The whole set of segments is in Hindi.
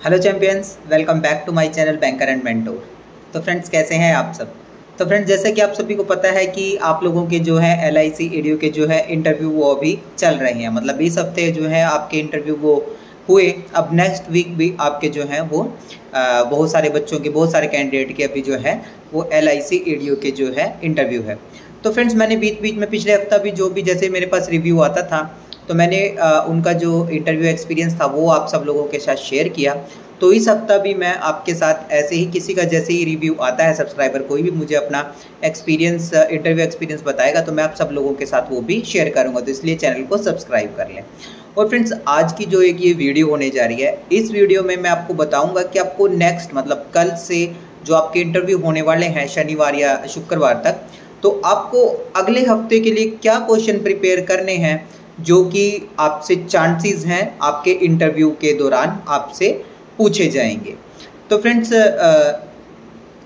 Hello champions, welcome back to my channel banker and mentor. तो फ्रेंड्स, कैसे हैं आप सब। तो फ्रेंड्स, जैसे कि आप सभी को पता है कि आप लोगों के जो है LIC एडीओ के जो है इंटरव्यू वो अभी चल रहे हैं। मतलब इस हफ्ते जो है आपके इंटरव्यू वो हुए। अब नेक्स्ट वीक भी आपके जो है वो बहुत सारे बच्चों के, बहुत सारे कैंडिडेट के अभी जो है वो LIC एडीओ के जो है इंटरव्यू है। तो फ्रेंड्स, मैंने बीच बीच में पिछले हफ्ता भी जो भी जैसे मेरे पास रिव्यू आता था तो मैंने उनका जो इंटरव्यू एक्सपीरियंस था वो आप सब लोगों के साथ शेयर किया। तो इस हफ्ता भी मैं आपके साथ ऐसे ही किसी का जैसे ही रिव्यू आता है, सब्सक्राइबर कोई भी मुझे अपना एक्सपीरियंस, इंटरव्यू एक्सपीरियंस बताएगा तो मैं आप सब लोगों के साथ वो भी शेयर करूंगा। तो इसलिए चैनल को सब्सक्राइब कर लें। और फ्रेंड्स, आज की जो एक ये वीडियो होने जा रही है, इस वीडियो में मैं आपको बताऊँगा कि आपको नेक्स्ट मतलब कल से जो आपके इंटरव्यू होने वाले हैं शनिवार या शुक्रवार तक, तो आपको अगले हफ्ते के लिए क्या क्वेश्चन प्रिपेयर करने हैं जो कि आपसे चांसेस हैं आपके इंटरव्यू के दौरान आपसे पूछे जाएंगे। तो फ्रेंड्स,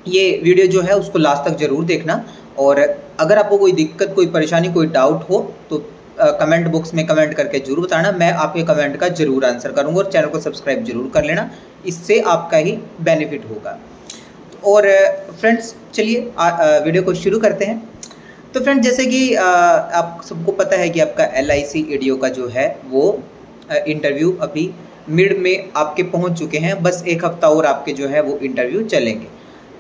ये वीडियो जो है उसको लास्ट तक ज़रूर देखना। और अगर आपको कोई दिक्कत, कोई परेशानी, कोई डाउट हो तो कमेंट बॉक्स में कमेंट करके ज़रूर बताना। मैं आपके कमेंट का ज़रूर आंसर करूँगा। और चैनल को सब्सक्राइब जरूर कर लेना, इससे आपका ही बेनिफिट होगा। और फ्रेंड्स, चलिए वीडियो को शुरू करते हैं। तो फ्रेंड्स, जैसे कि आप सबको पता है कि आपका LIC एडीओ का जो है वो इंटरव्यू अभी मिड में आपके पहुंच चुके हैं। बस एक हफ्ता और आपके जो है वो इंटरव्यू चलेंगे।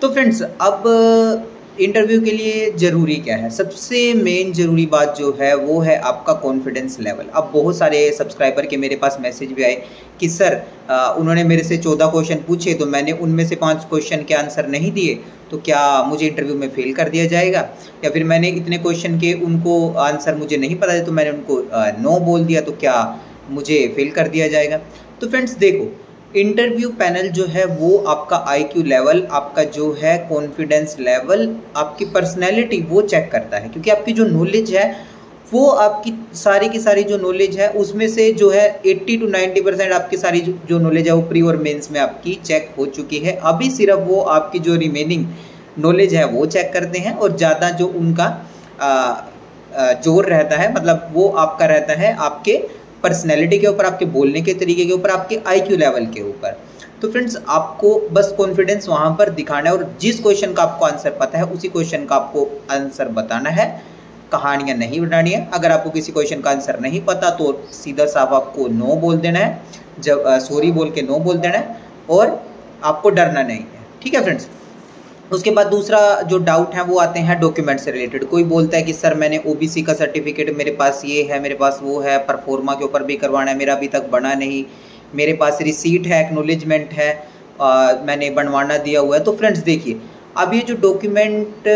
तो फ्रेंड्स, अब इंटरव्यू के लिए ज़रूरी क्या है? सबसे मेन ज़रूरी बात जो है वो है आपका कॉन्फिडेंस लेवल। अब बहुत सारे सब्सक्राइबर के मेरे पास मैसेज भी आए कि सर उन्होंने मेरे से 14 क्वेश्चन पूछे तो मैंने उनमें से 5 क्वेश्चन के आंसर नहीं दिए, तो क्या मुझे इंटरव्यू में फेल कर दिया जाएगा? या फिर मैंने इतने क्वेश्चन के उनको आंसर मुझे नहीं पता है तो मैंने उनको नो बोल दिया, तो क्या मुझे फेल कर दिया जाएगा? तो फ्रेंड्स देखो, इंटरव्यू पैनल जो है वो आपका IQ लेवल, आपका जो है कॉन्फिडेंस लेवल, आपकी पर्सनैलिटी वो चेक करता है। क्योंकि आपकी जो नॉलेज है वो, आपकी सारी की सारी जो नॉलेज है उसमें से जो है 80 to 90% आपकी सारी जो नॉलेज है वो प्री और मेंस में आपकी चेक हो चुकी है। अभी सिर्फ वो आपकी जो रिमेनिंग नॉलेज है वो चेक करते हैं। और ज़्यादा जो उनका जोर रहता है, मतलब वो आपका रहता है आपके पर्सनैलिटी के ऊपर, आपके बोलने के तरीके के ऊपर, आपके IQ लेवल के ऊपर। तो फ्रेंड्स, आपको बस कॉन्फिडेंस वहाँ पर दिखाना है और जिस क्वेश्चन का आपको आंसर पता है उसी क्वेश्चन का आपको आंसर बताना है। कहानियाँ नहीं बनानी है। अगर आपको किसी क्वेश्चन का आंसर नहीं पता तो सीधा साफ आपको नो बोल देना है, जब सॉरी बोल के नो बोल देना है, और आपको डरना नहीं है। ठीक है फ्रेंड्स। उसके बाद दूसरा जो डाउट है वो आते हैं डॉक्यूमेंट से रिलेटेड। कोई बोलता है कि सर मैंने OBC का सर्टिफिकेट, मेरे पास ये है, मेरे पास वो है, परफॉर्मा के ऊपर भी करवाना है, मेरा अभी तक बना नहीं, मेरे पास रिसीट है, एक्नॉलेजमेंट है, मैंने बनवाना दिया हुआ है। तो फ्रेंड्स देखिए, अब ये जो डॉक्यूमेंट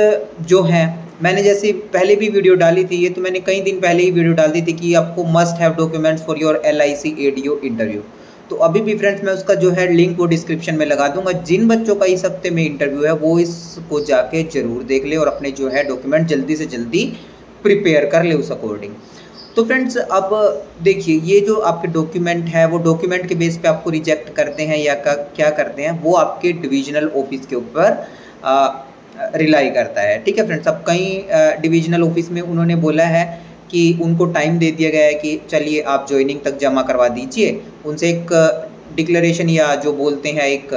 जो है, मैंने जैसे पहले भी वीडियो डाली थी, ये तो मैंने कई दिन पहले ही वीडियो डाल दी थी कि आपको must have documents for your LIC ADO interview. तो अभी भी फ्रेंड्स मैं उसका जो है लिंक वो डिस्क्रिप्शन में लगा दूंगा। जिन बच्चों का इस हफ्ते में इंटरव्यू है वो इसको जाके जरूर देख ले और अपने जो है डॉक्यूमेंट जल्दी से जल्दी प्रिपेयर कर ले उस अकॉर्डिंग। तो फ्रेंड्स, अब देखिए, ये जो आपके डॉक्यूमेंट है वो डॉक्यूमेंट के बेस पे आपको रिजेक्ट करते हैं या क्या करते हैं, वो आपके डिविजनल ऑफिस के ऊपर रिलाई करता है। ठीक है फ्रेंड्स। अब कई डिविजनल ऑफिस में उन्होंने बोला है कि उनको टाइम दे दिया गया है कि चलिए आप ज्वाइनिंग तक जमा करवा दीजिए। उनसे एक डिक्लेरेशन या जो बोलते हैं एक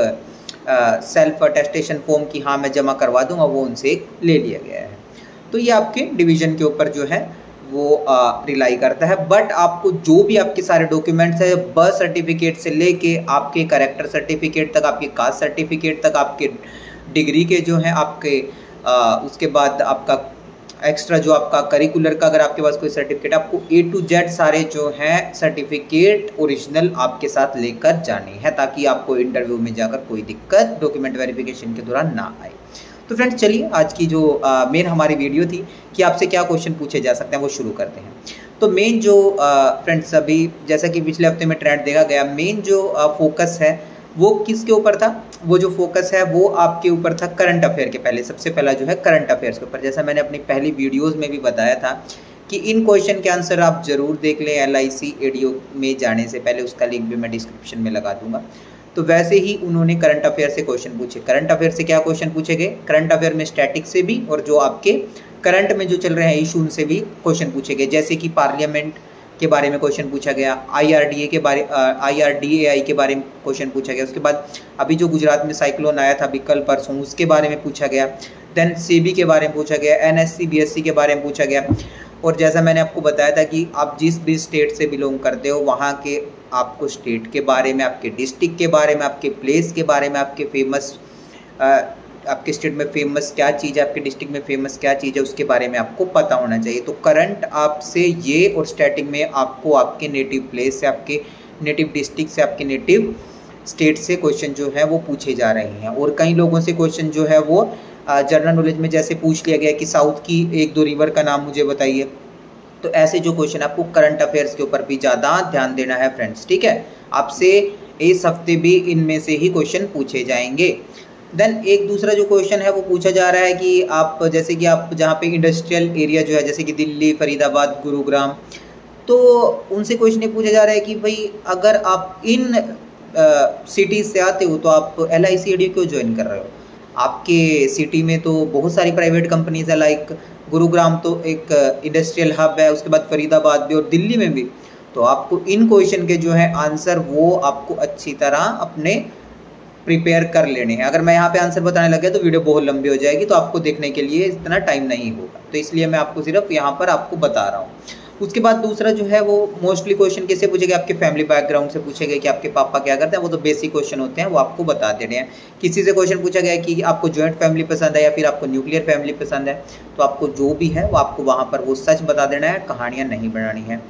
सेल्फ अटेस्टेशन फॉर्म की हाँ मैं जमा करवा दूंगा, वो उनसे ले लिया गया है। तो ये आपके डिवीज़न के ऊपर जो है वो रिलाई करता है। बट आपको जो भी आपके सारे डॉक्यूमेंट्स है, बर्थ सर्टिफिकेट से लेके आपके कैरेक्टर सर्टिफिकेट तक, आपके कास्ट सर्टिफिकेट तक, आपके डिग्री के जो है आपके उसके बाद आपका एक्स्ट्रा जो आपका करिकुलर का अगर आपके पास कोई सर्टिफिकेट, आपको A to Z सारे जो हैं सर्टिफिकेट ओरिजिनल आपके साथ लेकर जाने हैं, ताकि आपको इंटरव्यू में जाकर कोई दिक्कत डॉक्यूमेंट वेरिफिकेशन के दौरान ना आए। तो फ्रेंड्स, चलिए आज की जो मेन हमारी वीडियो थी कि आपसे क्या क्वेश्चन पूछे जा सकते हैं वो शुरू करते हैं। तो मेन जो फ्रेंड्स, अभी जैसा कि पिछले हफ्ते में ट्रेंड देखा गया, मेन जो फोकस है वो किसके ऊपर था? वो जो फोकस है वो आपके ऊपर था करंट अफेयर के पहले। सबसे पहला जो है करंट अफेयर्स के ऊपर। जैसा मैंने अपनी पहली वीडियोस में भी बताया था कि इन क्वेश्चन के आंसर आप जरूर देख लें LIC एडीओ में जाने से पहले, उसका लिंक भी मैं डिस्क्रिप्शन में लगा दूंगा। तो वैसे ही उन्होंने करंट अफेयर से क्वेश्चन पूछे। करंट अफेयर से क्या क्वेश्चन पूछे गए? करंट अफेयर में स्टैटिक से भी और जो आपके करंट में जो चल रहे हैं इशू, उनसे भी क्वेश्चन पूछे गए। जैसे कि पार्लियामेंट के बारे में क्वेश्चन पूछा गया, IRDA के बारे में क्वेश्चन पूछा गया। उसके बाद अभी जो गुजरात में साइक्लोन आया था अभी कल परसों, उसके बारे में पूछा गया। देन CB के बारे में पूछा गया, NSC BSc के बारे में पूछा गया। और जैसा मैंने आपको बताया था कि आप जिस भी स्टेट से बिलोंग करते हो वहाँ के आपको स्टेट के बारे में, आपके डिस्ट्रिक्ट के बारे में, आपके प्लेस के बारे में, आपके फेमस आपके स्टेट में फेमस क्या चीज़ है, आपके डिस्ट्रिक्ट में फेमस क्या चीज़ है, उसके बारे में आपको पता होना चाहिए। तो करंट आपसे ये, और स्टार्टिंग में आपको आपके नेटिव प्लेस से, आपके नेटिव डिस्ट्रिक्ट से, आपके नेटिव स्टेट से क्वेश्चन जो है वो पूछे जा रहे हैं। और कई लोगों से क्वेश्चन जो है वो जनरल नॉलेज में जैसे पूछ लिया गया कि साउथ की 1-2 रिवर का नाम मुझे बताइए। तो ऐसे जो क्वेश्चन आपको करंट अफेयर्स के ऊपर भी ज़्यादा ध्यान देना है फ्रेंड्स, ठीक है। आपसे इस हफ्ते भी इनमें से ही क्वेश्चन पूछे जाएंगे। देन एक दूसरा जो क्वेश्चन है वो पूछा जा रहा है कि आप जैसे कि आप जहाँ पे इंडस्ट्रियल एरिया जो है जैसे कि दिल्ली, फरीदाबाद, गुरुग्राम, तो उनसे क्वेश्चन ये पूछा जा रहा है कि भाई अगर आप इन सिटीज़ से आते हो तो आप LIC EDU क्यों ज्वाइन कर रहे हो। आपके सिटी में तो बहुत सारी प्राइवेट कंपनीज है, लाइक गुरुग्राम तो एक इंडस्ट्रियल हब है, उसके बाद फरीदाबाद भी और दिल्ली में भी। तो आपको इन क्वेश्चन के जो है आंसर वो आपको अच्छी तरह अपने प्रिपेयर कर लेने हैं। अगर मैं यहाँ पे आंसर बताने लगे तो वीडियो बहुत लंबी हो जाएगी, तो आपको देखने के लिए इतना टाइम नहीं होगा, तो इसलिए मैं आपको सिर्फ यहाँ पर आपको बता रहा हूँ। उसके बाद दूसरा जो है वो मोस्टली क्वेश्चन कैसे पूछे गए, आपके फैमिली बैकग्राउंड से पूछे गए कि आपके पापा क्या करते हैं, वो तो बेसिक क्वेश्चन होते हैं, वो आपको बता देने हैं। किसी से क्वेश्चन पूछा गया कि आपको जॉइंट फैमिली पसंद है या फिर आपको न्यूक्लियर फैमिली पसंद है, तो आपको जो भी है वो आपको वहाँ पर वो सच बता देना है, कहानियाँ नहीं बनानी है।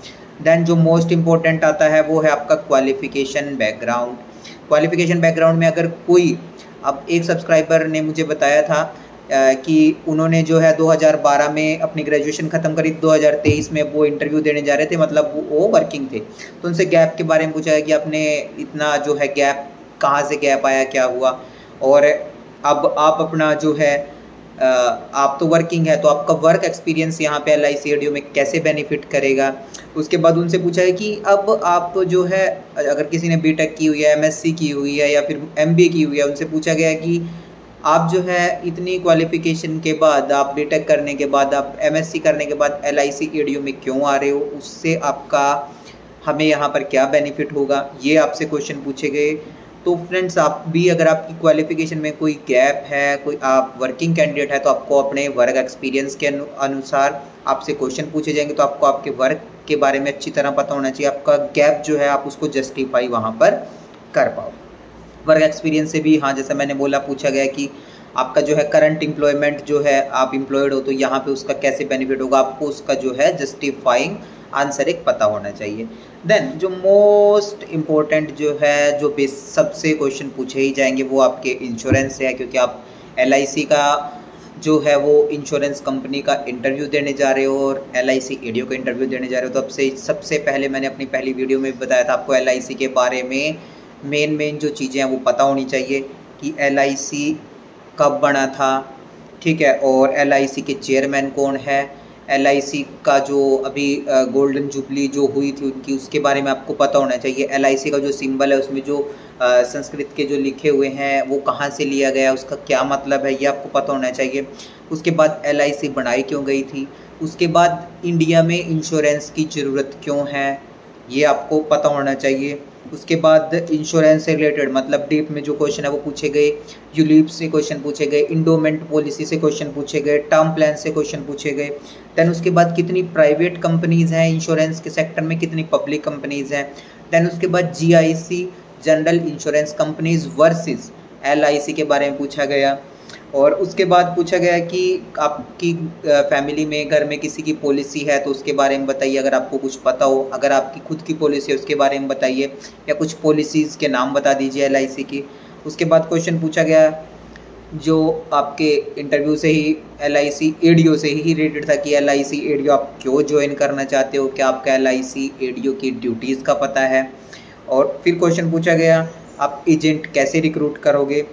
देन जो मोस्ट इंपॉर्टेंट आता है वो है आपका क्वालिफिकेशन बैकग्राउंड। क्वालिफिकेशन बैकग्राउंड में अगर कोई, अब एक सब्सक्राइबर ने मुझे बताया था कि उन्होंने जो है 2012 में अपनी ग्रेजुएशन ख़त्म करी, 2023 में वो इंटरव्यू देने जा रहे थे, मतलब वो वर्किंग थे। तो उनसे गैप के बारे में पूछा है कि आपने इतना जो है गैप, कहाँ से गैप आया, क्या हुआ, और अब आप अपना जो है आप तो वर्किंग है तो आपका वर्क एक्सपीरियंस यहाँ पे LIC EDU में कैसे बेनिफिट करेगा। उसके बाद उनसे पूछा है कि अब आप जो है अगर किसी ने BTech की हुई है, MSc की हुई है या फिर MBA की हुई है, उनसे पूछा गया है कि आप जो है इतनी क्वालिफिकेशन के बाद, आप BTech करने के बाद, आप MSc करने के बाद LIC EDU में क्यों आ रहे हो, उससे आपका हमें यहाँ पर क्या बेनिफिट होगा, ये आपसे क्वेश्चन पूछे गए। तो फ्रेंड्स आप भी अगर आपकी क्वालिफिकेशन में कोई गैप है, कोई आप वर्किंग कैंडिडेट है, तो आपको अपने वर्क एक्सपीरियंस के अनुसार आपसे क्वेश्चन पूछे जाएंगे। तो आपको आपके वर्क के बारे में अच्छी तरह पता होना चाहिए, आपका गैप जो है आप उसको जस्टिफाई वहाँ पर कर पाओ। वर्क एक्सपीरियंस से भी, हाँ जैसा मैंने बोला, पूछा गया कि आपका जो है करंट एम्प्लॉयमेंट जो है, आप एम्प्लॉयड हो तो यहाँ पे उसका कैसे बेनिफिट होगा, आपको उसका जो है जस्टिफाइंग आंसर एक पता होना चाहिए। देन जो मोस्ट इम्पोर्टेंट जो है, जो सबसे क्वेश्चन पूछे ही जाएंगे वो आपके इंश्योरेंस से है, क्योंकि आप LIC का जो है वो इंश्योरेंस कंपनी का इंटरव्यू देने जा रहे हो और LIC EDU का इंटरव्यू देने जा रहे हो। तो सबसे पहले मैंने अपनी पहली वीडियो में बताया था आपको LIC के बारे में मेन जो चीज़ें हैं वो पता होनी चाहिए कि LIC कब बना था, ठीक है, और LIC के चेयरमैन कौन है, LIC का जो अभी गोल्डन जुबली जो हुई थी उनकी, उसके बारे में आपको पता होना चाहिए। LIC का जो सिंबल है उसमें जो संस्कृत के जो लिखे हुए हैं वो कहाँ से लिया गया, उसका क्या मतलब है, ये आपको पता होना चाहिए। उसके बाद LIC बनाई क्यों गई थी, उसके बाद इंडिया में इंश्योरेंस की ज़रूरत क्यों है, ये आपको पता होना चाहिए। उसके बाद इंश्योरेंस से रिलेटेड मतलब डीप में जो क्वेश्चन है वो पूछे गए, यूलिप से क्वेश्चन पूछे गए, इंडोमेंट पॉलिसी से क्वेश्चन पूछे गए, टर्म प्लान से क्वेश्चन पूछे गए। देन उसके बाद कितनी प्राइवेट कंपनीज़ हैं इंश्योरेंस के सेक्टर में, कितनी पब्लिक कंपनीज़ हैं। देन उसके बाद GIC general insurance companies versus LIC के बारे में पूछा गया। और उसके बाद पूछा गया कि आपकी फैमिली में, घर में किसी की पॉलिसी है तो उसके बारे में बताइए, अगर आपको कुछ पता हो। अगर आपकी खुद की पॉलिसी है उसके बारे में बताइए, या कुछ पॉलिसीज़ के नाम बता दीजिए LIC की। उसके बाद क्वेश्चन पूछा गया जो आपके इंटरव्यू से ही LIC EDU से ही रिलेटेड था कि LIC EDU आप क्यों ज्वाइन करना चाहते हो, क्या आपका LIC EDU की ड्यूटीज़ का पता है। और फिर क्वेश्चन पूछा गया आप एजेंट कैसे रिक्रूट करोगे।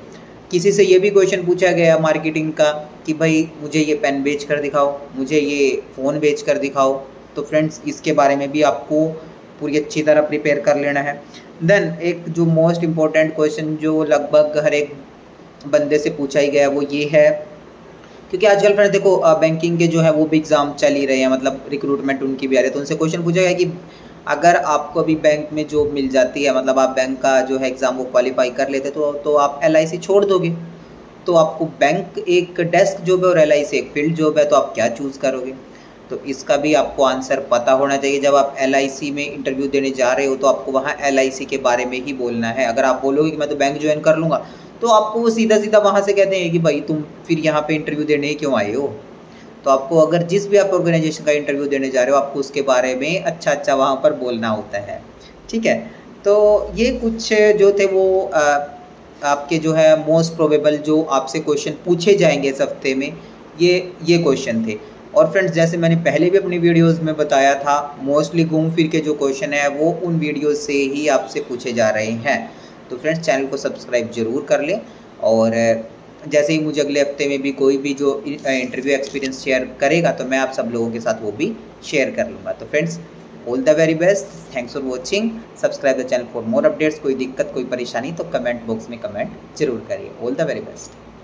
किसी से ये भी क्वेश्चन पूछा गया मार्केटिंग का कि भाई मुझे ये पेन बेच कर दिखाओ, मुझे ये फ़ोन बेच कर दिखाओ। तो फ्रेंड्स इसके बारे में भी आपको पूरी अच्छी तरह प्रिपेयर कर लेना है। देन एक जो मोस्ट इम्पोर्टेंट क्वेश्चन जो लगभग हर एक बंदे से पूछा ही गया वो ये है, क्योंकि आजकल फ्रेंड्स देखो बैंकिंग के जो है वो भी एग्ज़ाम चल ही रहे हैं, मतलब रिक्रूटमेंट उनकी भी आ रही है। तो उनसे क्वेश्चन पूछा गया कि अगर आपको अभी बैंक में जॉब मिल जाती है, मतलब आप बैंक का जो है एग्ज़ाम वो क्वालिफाई कर लेते तो आप LIC छोड़ दोगे। तो आपको बैंक एक डेस्क जॉब है और LIC एक फील्ड जॉब है, तो आप क्या चूज़ करोगे? तो इसका भी आपको आंसर पता होना चाहिए। जब आप LIC में इंटरव्यू देने जा रहे हो तो आपको वहाँ LIC के बारे में ही बोलना है। अगर आप बोलोगे कि मैं तो बैंक ज्वाइन कर लूँगा, तो आपको वो सीधा-सीधा वहाँ से कहते हैं कि भाई तुम फिर यहाँ पे इंटरव्यू देने ही क्यों आए हो? तो आपको अगर जिस भी आप ऑर्गेनाइजेशन का इंटरव्यू देने जा रहे हो, आपको उसके बारे में अच्छा-अच्छा वहाँ पर बोलना होता है। ठीक है? तो ये कुछ जो थे वो आपके जो है मोस्ट प्रोबेबल जो आपसे क्वेश्चन पूछे जाएँगे इस हफ्ते में, ये क्वेश्चन थे। और फ्रेंड्स, जैसे मैंने पहले भी अपनी वीडियोज़ में बताया था, मोस्टली घूम फिर के जो क्वेश्चन है वो उन वीडियोज़ से ही आपसे पूछे जा रहे हैं। तो फ्रेंड्स, चैनल को सब्सक्राइब ज़रूर कर लें, और जैसे ही मुझे अगले हफ्ते में भी कोई भी जो इंटरव्यू एक्सपीरियंस शेयर करेगा तो मैं आप सब लोगों के साथ वो भी शेयर कर लूँगा। तो friends, all the very best, thanks for watching, subscribe the channel for more updates. कोई दिक्कत, कोई परेशानी तो कमेंट बॉक्स में कमेंट जरूर करिए। All the very best.